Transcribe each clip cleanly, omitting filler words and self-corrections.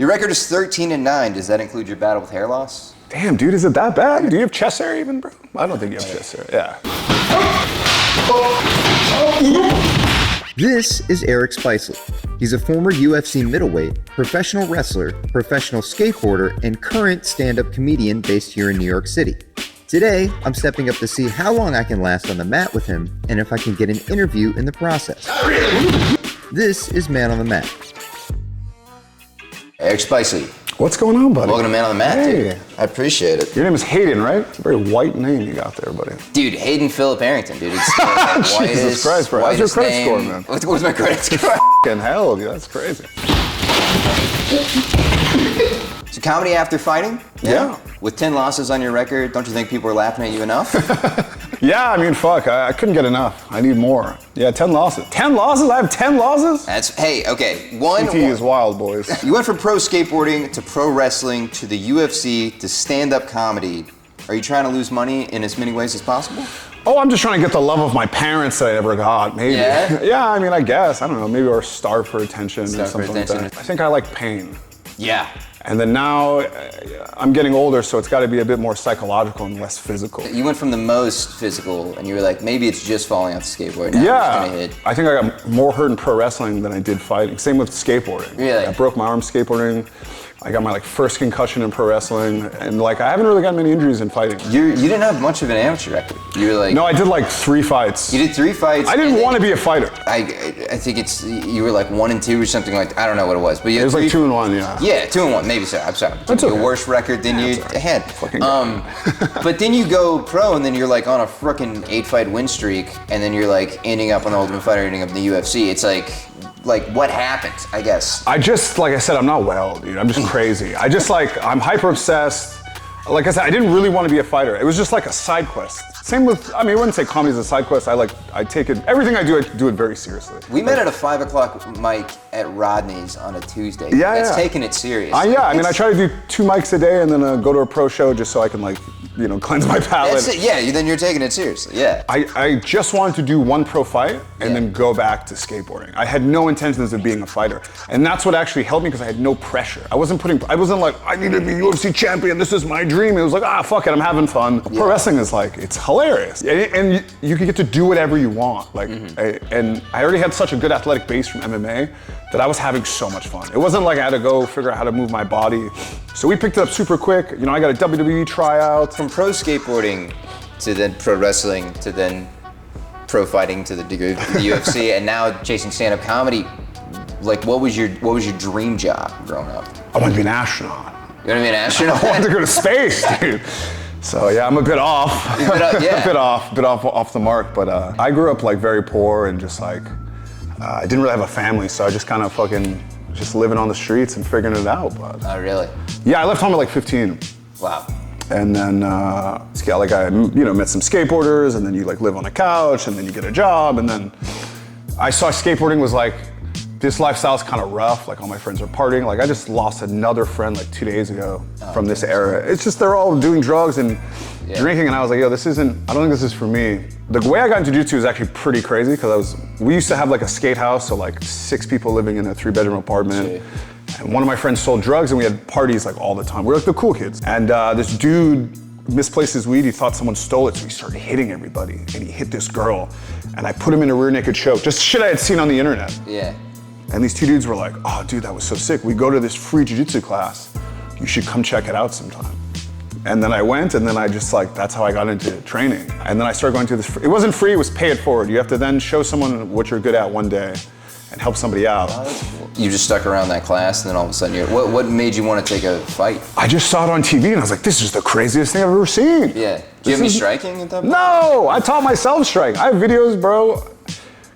Your record is 13-9. Does that include your battle with hair loss? Damn, dude, is it that bad? Do you have chest hair even, bro? I don't think you have chest hair, yeah. This is Eric Spicely. He's a former UFC middleweight, professional wrestler, professional skateboarder, and current stand-up comedian based here in New York City. Today, I'm stepping up to see how long I can last on the mat with him and if I can get an interview in the process. This is Man on the Mat. Eric Spicely. What's going on, buddy? Welcome to Man on the Mat, hey. Dude. I appreciate it. Your name is Hayden, right? It's a very white name you got there, buddy. Dude, Hayden Phillip Harrington, dude. It's the whitest, Jesus Christ, bro. What's your credit name. score, man? What's my credit score? Fucking hell, dude. That's crazy. So comedy after fighting? Yeah. With 10 losses on your record, don't you think people are laughing at you enough? Yeah, I mean, fuck, I couldn't get enough. I need more. Yeah, 10 losses. 10 losses? I have 10 losses? Hey, okay. CT is wild, boys. You went from pro skateboarding to pro wrestling to the UFC to stand-up comedy. Are you trying to lose money in as many ways as possible? Oh, I'm just trying to get the love of my parents that I never got, maybe. Yeah? Yeah, I mean, I guess. I don't know, maybe or starve for attention or something like that. I think I like pain. Yeah. And then now I'm getting older, so it's got to be a bit more psychological and less physical. You went from the most physical, and you were like, maybe it's just falling off the skateboard. Now yeah, I'm just gonna hit. I think I got more hurt in pro wrestling than I did fighting. Same with skateboarding. Really? I broke my arm skateboarding. I got my first concussion in pro wrestling, and I haven't really got many injuries in fighting. You didn't have much of an amateur record. You were like. No, I did 3 fights. You did 3 fights. I didn't want to be a fighter. I think you were 1-2 or something I don't know what it was, but you had it was 2-1, yeah. Yeah, 2-1, maybe so. I'm sorry. That's okay. A worse record than you had. Fucking but then you go pro, and then you're on a frickin' 8-fight win streak, and then you're ending up on the Ultimate Fighter, ending up in the UFC. It's like what happened, I guess? I just, like I said, I'm not well, dude. I'm just crazy. I'm hyper obsessed. Like I said, I didn't really want to be a fighter. It was just like a side quest. Same with, I wouldn't say comedy is a side quest. I take it, everything I do it very seriously. We met at a 5 o'clock mic at Rodney's on a Tuesday. Yeah, That's taking it serious. Yeah, I try to do 2 mics a day and then go to a pro show just so I can cleanse my palate. That's it. Yeah, then you're taking it seriously, yeah. I just wanted to do 1 pro fight and then go back to skateboarding. I had no intentions of being a fighter. And that's what actually helped me because I had no pressure. I wasn't like, I need to be UFC champion, this is my dream. It was like, fuck it, I'm having fun. Yeah. Pro wrestling is it's hilarious. And you can get to do whatever you want. And I already had such a good athletic base from MMA that I was having so much fun. It wasn't like I had to go figure out how to move my body. So we picked it up super quick. I got a WWE tryout. From pro skateboarding to then pro wrestling to then pro fighting to the UFC and now chasing stand-up comedy. What was your dream job growing up? I wanted to be an astronaut. You want to be an astronaut? I wanted to go to space, dude. So yeah, I'm a bit off. Yeah. a bit off the mark. But I grew up very poor and just I didn't really have a family, so I just kind of just living on the streets and figuring it out. But oh, really? Yeah, I left home at 15. Wow. And then I met some skateboarders, and then you live on a couch, and then you get a job, and then I saw skateboarding was this lifestyle's kind of rough. All my friends are partying. I just lost another friend 2 days ago from this era. It's just they're all doing drugs and drinking, and I was like, yo, I don't think this is for me. The way I got into jiu-jitsu is actually pretty crazy because we used to have a skate house, so 6 people living in a 3-bedroom apartment. Gee. And one of my friends sold drugs and we had parties all the time. We were the cool kids. And this dude misplaced his weed. He thought someone stole it, so he started hitting everybody. And he hit this girl. And I put him in a rear naked choke. Just shit I had seen on the internet. Yeah. And these 2 dudes were like, oh dude, that was so sick. We go to this free jiu-jitsu class. You should come check it out sometime. And then I went, and then I just that's how I got into training. And then I started going to this, it wasn't free, it was pay it forward. You have to then show someone what you're good at one day and help somebody out. Oh, that's cool. You just stuck around that class, and then all of a sudden, what made you want to take a fight? I just saw it on TV, and I was like, this is the craziest thing I've ever seen. Yeah. Do you have any striking at that point? No, I taught myself striking. I have videos, bro.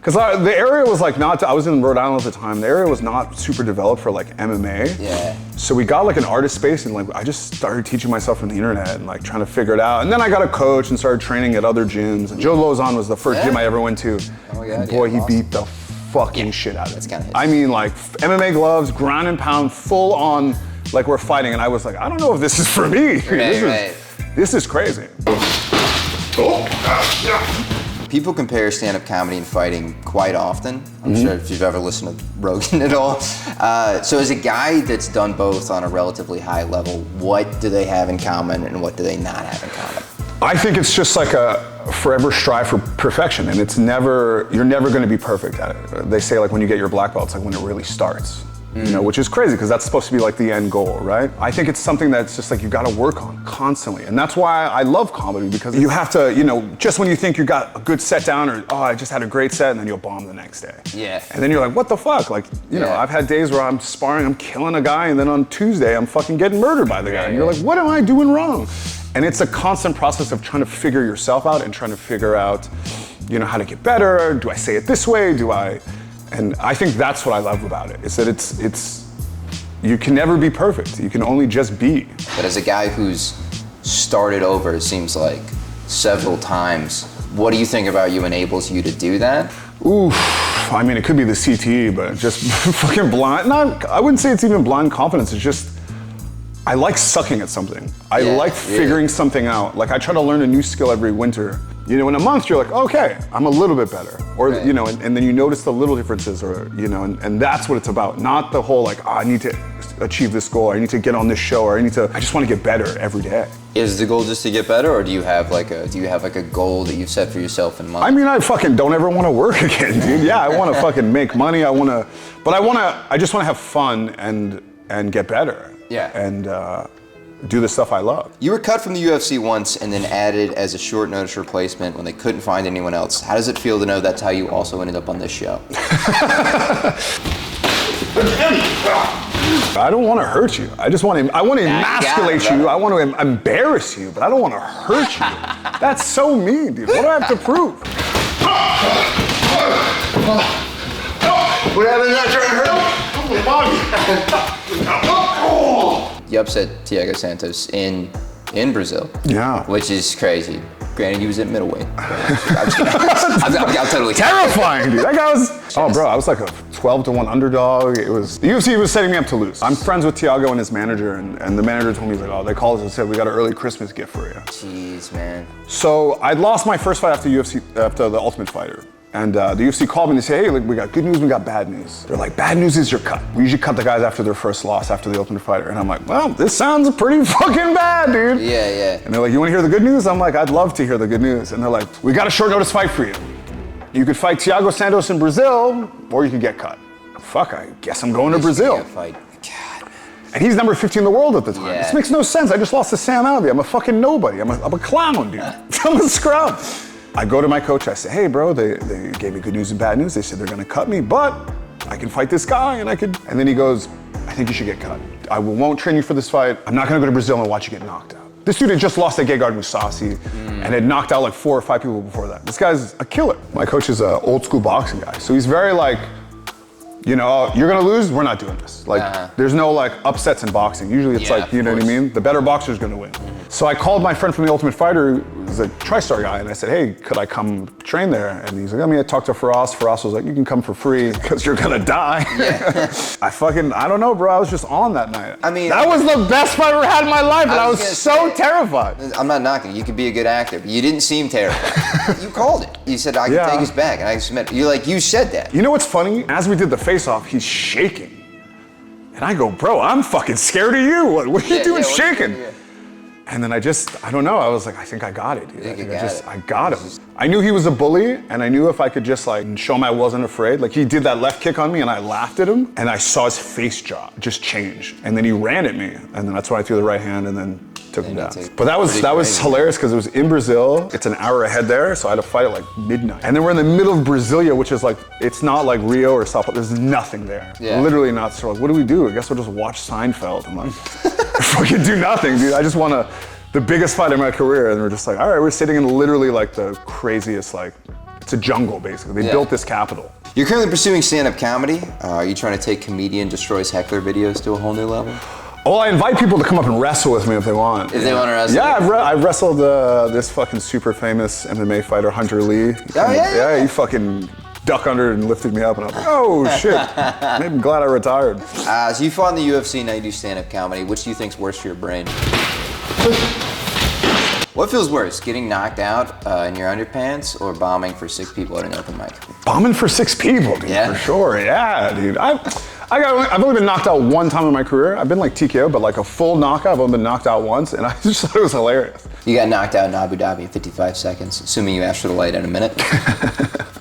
Because the area was I was in Rhode Island at the time, the area was not super developed for MMA. Yeah. So we got an artist space, and I just started teaching myself from the internet and trying to figure it out. And then I got a coach and started training at other gyms. And Joe Lozon was the first gym I ever went to. Oh my God, and boy, he awesome. beat the fucking shit out of That's it. kind of MMA gloves, ground and pound, full on, we're fighting. And I was I don't know if this is for me. Right. This is crazy. People compare stand-up comedy and fighting quite often. I'm sure if you've ever listened to Rogan at all. So as a guy that's done both on a relatively high level, what do they have in common and what do they not have in common? I think it's just like a forever strive for perfection, and you're never going to be perfect at it. They say like when you get your black belt, it's like when it really starts. You know, which is crazy because that's supposed to be like the end goal, right? I think it's something that's just like you got to work on constantly, and that's why I love comedy, because you have to, you know, just when you think you got a good set down, or I just had a great set, and then you'll bomb the next day. Yeah. And then you're like, what the fuck? Like, you know, I've had days where I'm sparring, I'm killing a guy, and then on Tuesday I'm fucking getting murdered by the guy, and you're like, what am I doing wrong? And it's a constant process of trying to figure yourself out and trying to figure out, you know, how to get better. Do I say it this way? And I think that's what I love about it, is that it's you can never be perfect. You can only just be. But as a guy who's started over, it seems like, several times, what do you think about you enables you to do that? Oof, I mean, it could be the CTE, but just fucking blind, I wouldn't say it's even blind confidence, it's just, I like sucking at something. I like figuring something out. Like I try to learn a new skill every winter. You know, in a month you're like, okay, I'm a little bit better. Or, you know, and then you notice the little differences, or, you know, and that's what it's about. Not the whole like, I need to achieve this goal, or I need to get on this show, or I just want to get better every day. Is the goal just to get better, or do you have like a goal that you've set for yourself in mind? I mean, I fucking don't ever want to work again, dude. Yeah, I want to fucking make money. I just want to have fun and get better. Yeah. And do the stuff I love. You were cut from the UFC once and then added as a short notice replacement when they couldn't find anyone else. How does it feel to know that's how you also ended up on this show? I don't want to hurt you. I want to emasculate you. I want to embarrass you, but I don't want to hurt you. That's so mean, dude. What do I have to prove? What happened? Not trying to hurt him? You upset Thiago Santos in Brazil. Yeah. Which is crazy. Granted, he was at middleweight. I'm totally terrifying, dude. That guy was. Oh, bro, I was like a 12-1 underdog. The UFC was setting me up to lose. I'm friends with Thiago and his manager, and the manager told me, he's like, oh, they called us and said, we got an early Christmas gift for you. Jeez, man. So I'd lost my first fight after the Ultimate Fighter. And the UFC called me and they say, hey, like, we got good news, we got bad news. They're like, bad news is you're cut. We usually cut the guys after their first loss, after the Ultimate Fighter. And I'm like, well, this sounds pretty fucking bad, dude. Yeah, yeah. And they're like, you want to hear the good news? I'm like, I'd love to hear the good news. And they're like, we got a short notice fight for you. You could fight Thiago Santos in Brazil, or you could get cut. Fuck, I guess I'm going to Brazil. Fight. God, man. And he's number 15 in the world at the time. Yeah. This makes no sense. I just lost to Sam Alvey. I'm a fucking nobody. I'm a clown, dude. I'm a scrub. I go to my coach, I say, hey bro, they gave me good news and bad news. They said they're gonna cut me, but I can fight this guy and And then he goes, I think you should get cut. I won't train you for this fight. I'm not gonna go to Brazil and watch you get knocked out. This dude had just lost to Gegard Mousasi and had knocked out like 4 or 5 people before that. This guy's a killer. My coach is an old school boxing guy. So he's very like, you know, you're gonna lose, we're not doing this. Like, there's no like upsets in boxing. Usually it's like, you know what I mean? The better boxer's gonna win. So I called my friend from the Ultimate Fighter, who's a TriStar guy, and I said, hey, could I come train there? And he's like, I talked to Firas. Firas was like, you can come for free because you're gonna die. Yeah. I don't know, bro, I was just on that night. I mean, that was the best fight I ever had in my life, and I was so terrified. I'm not knocking, you could be a good actor, but you didn't seem terrified. You called it. You said, I can take his back, and I submit. You said that. You know what's funny? As we did the face-off, he's shaking. And I go, bro, I'm fucking scared of you. What are you doing shaking? And then I don't know, I was like, I think I got it, dude. I got him. I knew he was a bully, and I knew if I could just like show him I wasn't afraid. Like he did that left kick on me and I laughed at him, and I saw his face just change. And then he ran at me, and then that's why I threw the right hand and then took him down. But that was hilarious because it was in Brazil. It's an hour ahead there, so I had to fight at like midnight. And then we're in the middle of Brasilia, which is like, it's not like Rio or Sao Paulo. There's nothing there. Yeah. Literally not. So like, what do we do? I guess we'll just watch Seinfeld. I'm like, fucking do nothing, dude. I just want the biggest fight of my career. And we're just like, all right, we're sitting in literally like the craziest, like, it's a jungle basically. They built this capital. You're currently pursuing stand-up comedy. Are you trying to take Comedian Destroys Heckler videos to a whole new level? Well, I invite people to come up and wrestle with me if they want. If they want to wrestle? Yeah, I've wrestled this fucking super famous MMA fighter, Hunter Lee. Yeah, he fucking duck under and lifted me up, and I was like, oh shit. I'm glad I retired. So you fought in the UFC, now you do stand-up comedy. Which do you think's worse for your brain? What feels worse, getting knocked out in your underpants or bombing for 6 people at an open mic? Bombing for 6 people, dude, Yeah? for sure. Yeah, dude. I've only been knocked out one time in my career. I've been like TKO, but like a full knockout, I've only been knocked out once, and I just thought it was hilarious. You got knocked out in Abu Dhabi in 55 seconds, assuming you asked for the light in a minute.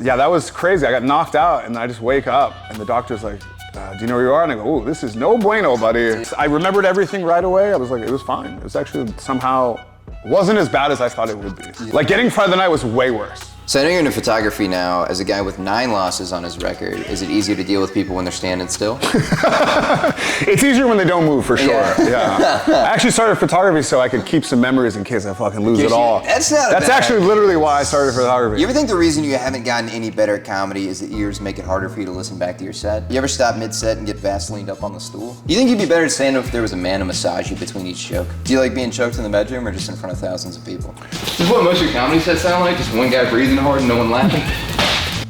Yeah, that was crazy. I got knocked out, and I just wake up, and the doctor's like, do you know where you are? And I go, oh, this is no bueno, buddy. I remembered everything right away. I was like, it was fine. It was actually somehow, wasn't as bad as I thought it would be. Like getting fight of the night was way worse. So I know you're into photography now. As a guy with 9 losses on his record, is it easier to deal with people when they're standing still? It's easier when they don't move, for sure. Yeah. I actually started photography so I could keep some memories in case I fucking lose it all. That's not That's actually literally why I started photography. You ever think the reason you haven't gotten any better at comedy is that ears make it harder for you to listen back to your set? You ever stop mid-set and get Vaselined up on the stool? You think you'd be better at stand-up if there was a man to massage you between each joke? Do you like being choked in the bedroom or just in front of thousands of people? This is what most of your comedy sets sound like, just one guy breathing hard and no one laughing.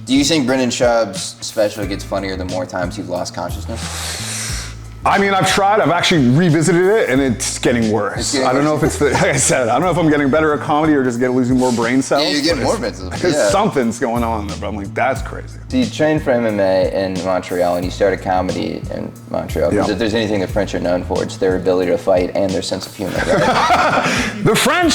Do you think Brendan Schaub's special gets funnier the more times you've lost consciousness? I mean, I've tried. I've actually revisited it, and it's getting worse. I don't know if it's like I said, I don't know if I'm getting better at comedy or just losing more brain cells. Yeah, you're getting more mental. Because something's going on there, but I'm like, that's crazy. So you trained for MMA in Montreal, and you started comedy in Montreal. Because if there's anything the French are known for, it's their ability to fight and their sense of humor, right? The French?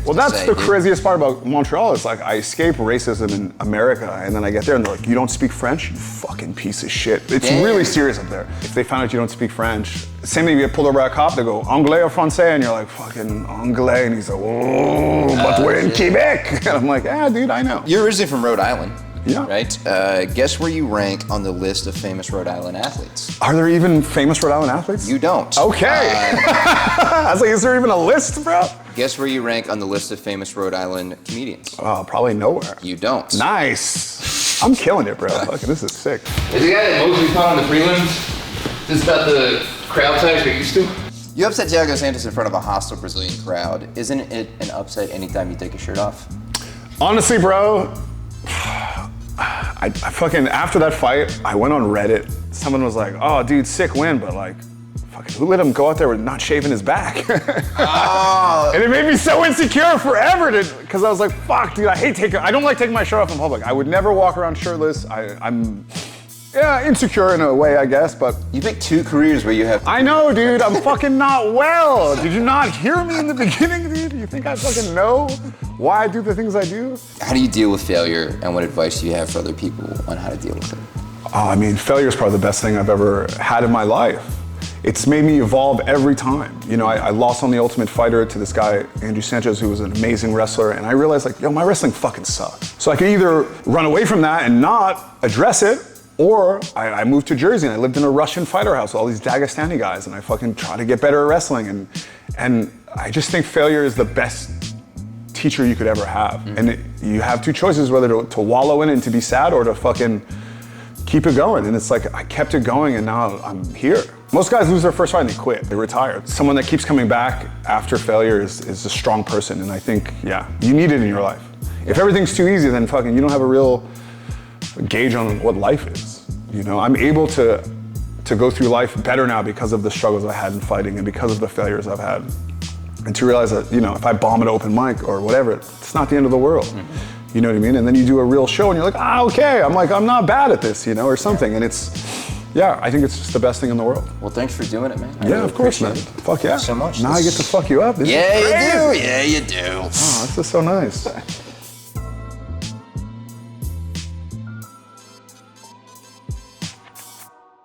Well, that's the craziest part about Montreal. It's like I escape racism in America, and then I get there, and they're like, you don't speak French? You fucking piece of shit. It's really serious up there. If they found out you don't speak French, same thing, you get pulled over by a cop, they go, Anglais or Francais? And you're like, fucking Anglais. And he's like, oh, but we're in Quebec. And I'm like, dude, I know. You're originally from Rhode Island. Yeah. Right? Guess where you rank on the list of famous Rhode Island athletes? Are there even famous Rhode Island athletes? You don't. Okay. I was like, is there even a list, bro? Guess where you rank on the list of famous Rhode Island comedians? Oh, probably nowhere. You don't. Nice. I'm killing it, bro. Fucking, this is sick. Is the guy that mostly fought on the prelims, is about the crowd size you're used to? You upset Thiago Santos in front of a hostile Brazilian crowd. Isn't it an upset anytime you take your shirt off? Honestly, bro, I fucking, after that fight, I went on Reddit. Someone was like, oh, dude, sick win, but like, fucking, who let him go out there with not shaving his back? Oh. And it made me so insecure forever, because I was like, fuck, dude, I don't like taking my shirt off in public. I would never walk around shirtless. I'm insecure in a way, I guess, but. You picked 2 careers where you have. I know, dude, I'm fucking not well. Did you not hear me in the beginning, dude? You think I fucking know why I do the things I do? How do you deal with failure, and what advice do you have for other people on how to deal with it? Oh, I mean, failure is probably the best thing I've ever had in my life. It's made me evolve every time. You know, I lost on The Ultimate Fighter to this guy, Andrew Sanchez, who was an amazing wrestler, and I realized, like, yo, my wrestling fucking sucks. So I could either run away from that and not address it, or I moved to Jersey and I lived in a Russian fighter house with all these Dagestani guys, and I fucking tried to get better at wrestling. And I just think failure is the best teacher you could ever have. And you have 2 choices, whether to wallow in it and to be sad, or to fucking keep it going. And it's like, I kept it going, and now I'm here. Most guys lose their first fight and they quit, they retire. Someone that keeps coming back after failure is a strong person. And I think, you need it in your life. If everything's too easy, then fucking you don't have a real gauge on what life is. You know, I'm able to go through life better now because of the struggles I had in fighting and because of the failures I've had. And to realize that, you know, if I bomb an open mic or whatever, it's not the end of the world. You know what I mean? And then you do a real show and you're like, okay, I'm not bad at this, you know, or something. And it's, I think it's just the best thing in the world. Well, thanks for doing it, man. Yeah, of course, man. Fuck yeah. Thanks so much. Now I get to fuck you up. This is you crazy. do. Yeah, you do. Oh, this is so nice.